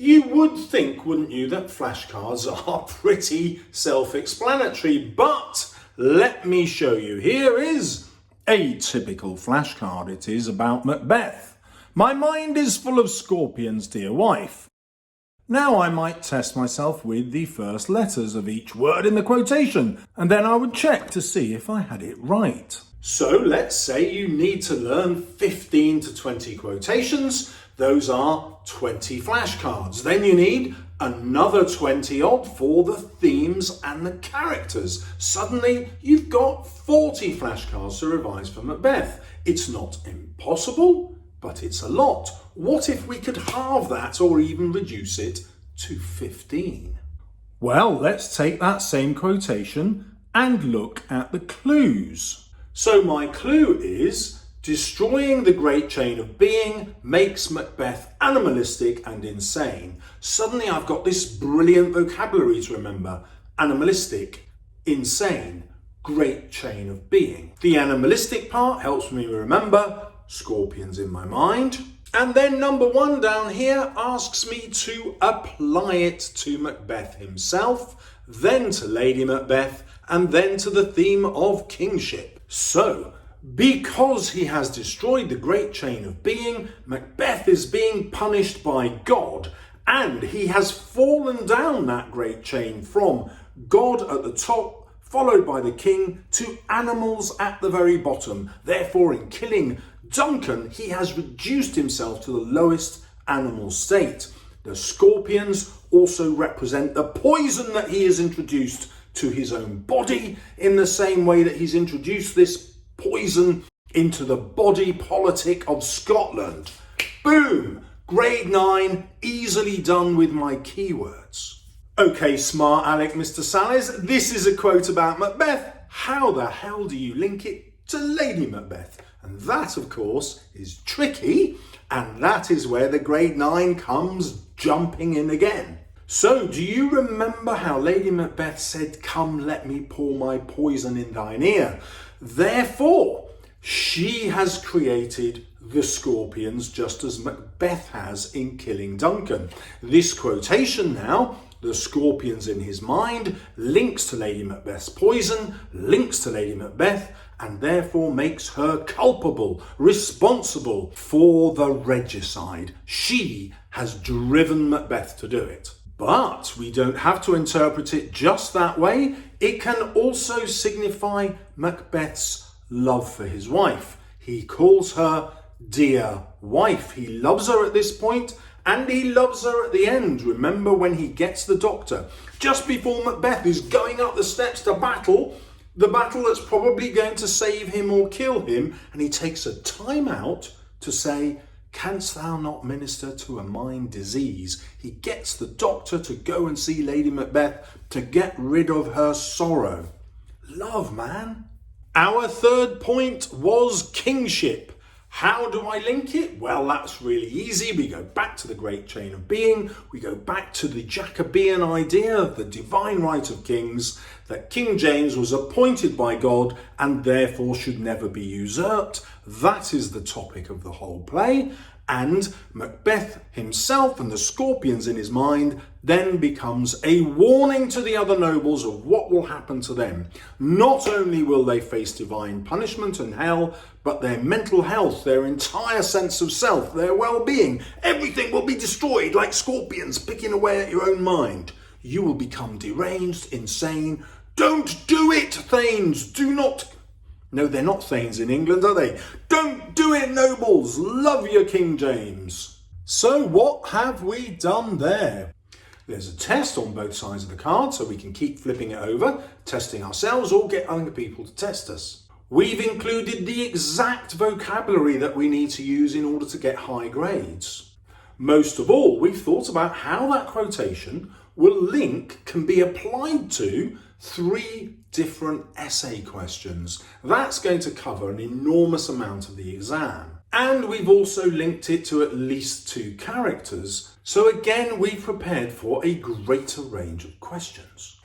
You would think, wouldn't you, that flashcards are pretty self-explanatory, but let me show you. Here is a typical flashcard. It is about Macbeth. My mind is full of Scorpion's dear wife. Now I might test myself with the first letters of each word in the quotation, and then I would check to see if I had it right. So let's say you need to learn 15 to 20 quotations. Those are 20 flashcards. Then you need another 20 odd for the themes and the characters. Suddenly you've got 40 flashcards to revise for Macbeth. It's not impossible, but it's a lot. What if we could halve that or even reduce it to 15? Well, let's take that same quotation and look at the clues. So my clue is, destroying the great chain of being makes Macbeth animalistic and insane. Suddenly I've got this brilliant vocabulary to remember. Animalistic, insane, great chain of being. The animalistic part helps me remember Scorpions in my mind. And then number 1 down here asks me to apply it to Macbeth himself, then to Lady Macbeth, and then to the theme of kingship. So, because he has destroyed the great chain of being, Macbeth is being punished by God, and he has fallen down that great chain from God at the top, followed by the king, to animals at the very bottom. Therefore, in killing Duncan, he has reduced himself to the lowest animal state. The scorpions also represent the poison that he has introduced to his own body, in the same way that he's introduced this poison into the body politic of Scotland. Boom! Grade 9, easily done with my keywords. Okay, smart Alec, Mr. Salles, this is a quote about Macbeth. How the hell do you link it to Lady Macbeth? And that, of course, is tricky, and that is where the grade 9 comes jumping in again. So, do you remember how Lady Macbeth said, "Come, let me pour my poison in thine ear"? Therefore, she has created the scorpions just as Macbeth has in killing Duncan. This quotation now, the scorpions in his mind, links to Lady Macbeth's poison, links to Lady Macbeth, and therefore makes her culpable, responsible for the regicide. She has driven Macbeth to do it. But we don't have to interpret it just that way. It can also signify Macbeth's love for his wife. He calls her dear wife. He loves her at this point, and he loves her at the end. Remember when he gets the doctor, just before Macbeth is going up the steps to battle, the battle that's probably going to save him or kill him, and he takes a time out to say, "Canst thou not minister to a mind disease?" He gets the doctor to go and see Lady Macbeth to get rid of her sorrow. Love, man. Our third point was kingship. How do I link it? Well, that's really easy. We go back to the great chain of being. We go back to the Jacobean idea of the divine right of kings, that King James was appointed by God and therefore should never be usurped. That is the topic of the whole play. And Macbeth himself and the scorpions in his mind then becomes a warning to the other nobles of what will happen to them. Not only will they face divine punishment and hell, but their mental health, their entire sense of self, their well-being, everything will be destroyed like scorpions picking away at your own mind. You will become deranged, insane. Don't do it, Thanes. Do not. No, they're not Thanes in England, are they? Don't do it, nobles. Love your King James. So what have we done there? There's a test on both sides of the card, so we can keep flipping it over, testing ourselves or get other people to test us. We've included the exact vocabulary that we need to use in order to get high grades. Most of all, we've thought about how that quotation can be applied to 3 different essay questions. That's going to cover an enormous amount of the exam. And we've also linked it to at least 2 characters. So again, we've prepared for a greater range of questions.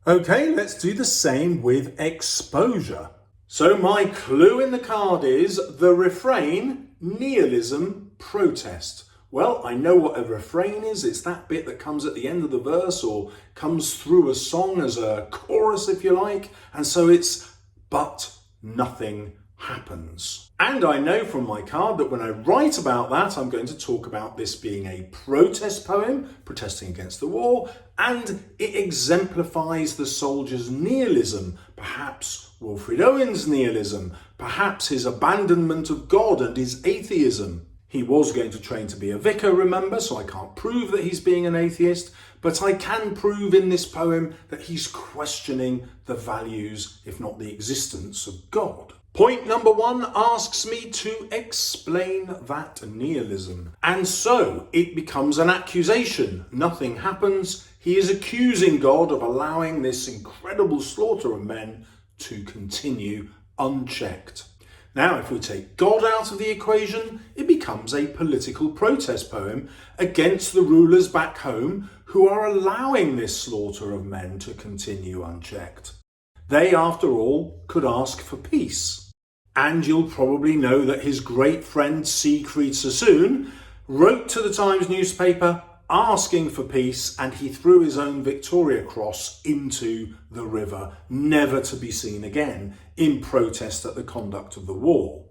Okay, let's do the same with exposure. So my clue in the card is the refrain, nihilism protest. Well, I know what a refrain is. It's that bit that comes at the end of the verse or comes through a song as a chorus, if you like. And so it's, but nothing happens. And I know from my card that when I write about that, I'm going to talk about this being a protest poem, protesting against the war, and it exemplifies the soldier's nihilism, perhaps Wilfred Owen's nihilism, perhaps his abandonment of God and his atheism. He was going to train to be a vicar, remember, so I can't prove that he's being an atheist, but I can prove in this poem that he's questioning the values, if not the existence, of God. Point number 1 asks me to explain that nihilism. And so it becomes an accusation. Nothing happens. He is accusing God of allowing this incredible slaughter of men to continue unchecked. Now, if we take God out of the equation, it becomes a political protest poem against the rulers back home who are allowing this slaughter of men to continue unchecked. They, after all, could ask for peace. And you'll probably know that his great friend Siegfried Sassoon wrote to the Times newspaper asking for peace, and he threw his own Victoria Cross into the river, never to be seen again, in protest at the conduct of the war.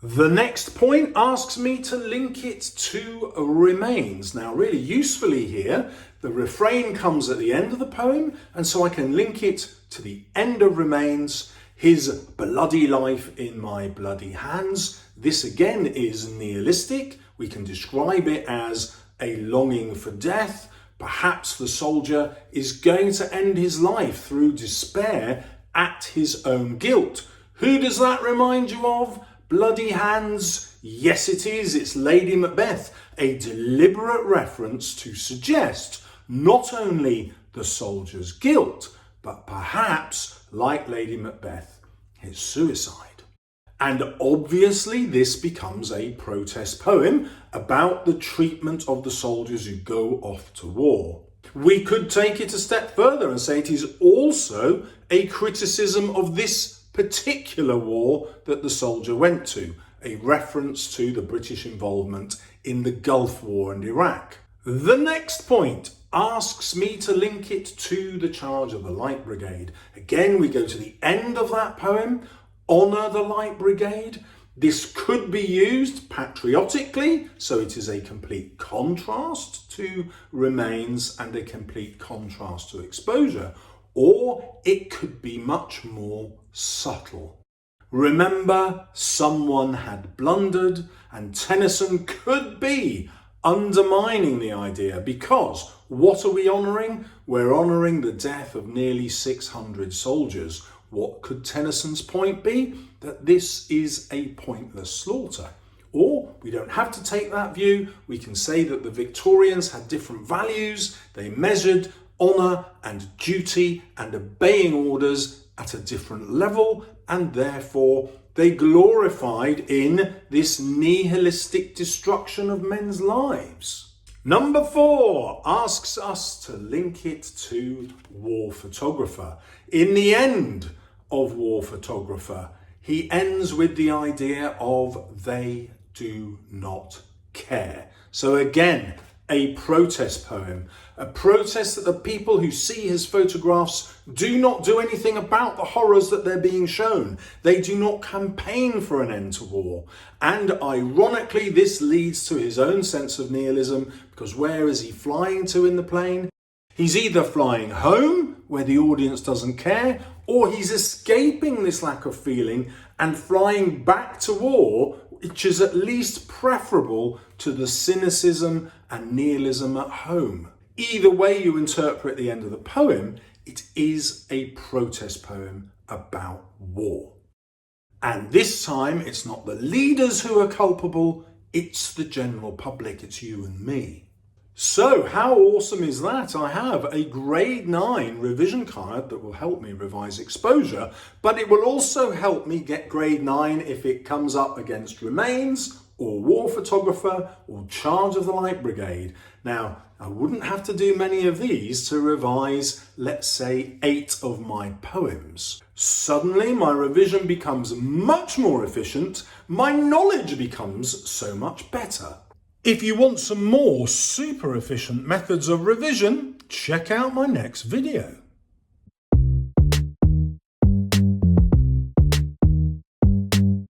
The next point asks me to link it to remains. Now, really usefully here, the refrain comes at the end of the poem, and so I can link it to the end of remains. His bloody life in my bloody hands. This again is nihilistic. We can describe it as a longing for death. Perhaps the soldier is going to end his life through despair at his own guilt. Who does that remind you of? Bloody hands? Yes, it is. It's Lady Macbeth. A deliberate reference to suggest not only the soldier's guilt, but perhaps, like Lady Macbeth, his suicide. And obviously this becomes a protest poem about the treatment of the soldiers who go off to war. We could take it a step further and say it is also a criticism of this particular war that the soldier went to, a reference to the British involvement in the Gulf War and Iraq. The next point asks me to link it to the charge of the Light Brigade. Again, we go to the end of that poem, honour the Light Brigade. This could be used patriotically, so it is a complete contrast to remains and a complete contrast to exposure, or it could be much more subtle. Remember, someone had blundered, and Tennyson could be undermining the idea, because what are we honouring? We're honouring the death of nearly 600 soldiers. What could Tennyson's point be? That this is a pointless slaughter. Or we don't have to take that view. We can say that the Victorians had different values. They measured honour and duty and obeying orders at a different level, and therefore they glorified in this nihilistic destruction of men's lives. Number 4 asks us to link it to War Photographer. In the end of War Photographer, he ends with the idea of they do not care. So again, a protest poem, a protest that the people who see his photographs do not do anything about the horrors that they're being shown. They do not campaign for an end to war. And ironically, this leads to his own sense of nihilism, because where is he flying to in the plane? He's either flying home, where the audience doesn't care, or he's escaping this lack of feeling and flying back to war, which is at least preferable to the cynicism and nihilism at home. Either way you interpret the end of the poem, it is a protest poem about war. And this time, it's not the leaders who are culpable, it's the general public, it's you and me. So how awesome is that? I have a grade 9 revision card that will help me revise exposure, but it will also help me get grade 9 if it comes up against remains or war photographer, or charge of the Light Brigade. Now, I wouldn't have to do many of these to revise, let's say, 8 of my poems. Suddenly, my revision becomes much more efficient, my knowledge becomes so much better. If you want some more super efficient methods of revision, check out my next video.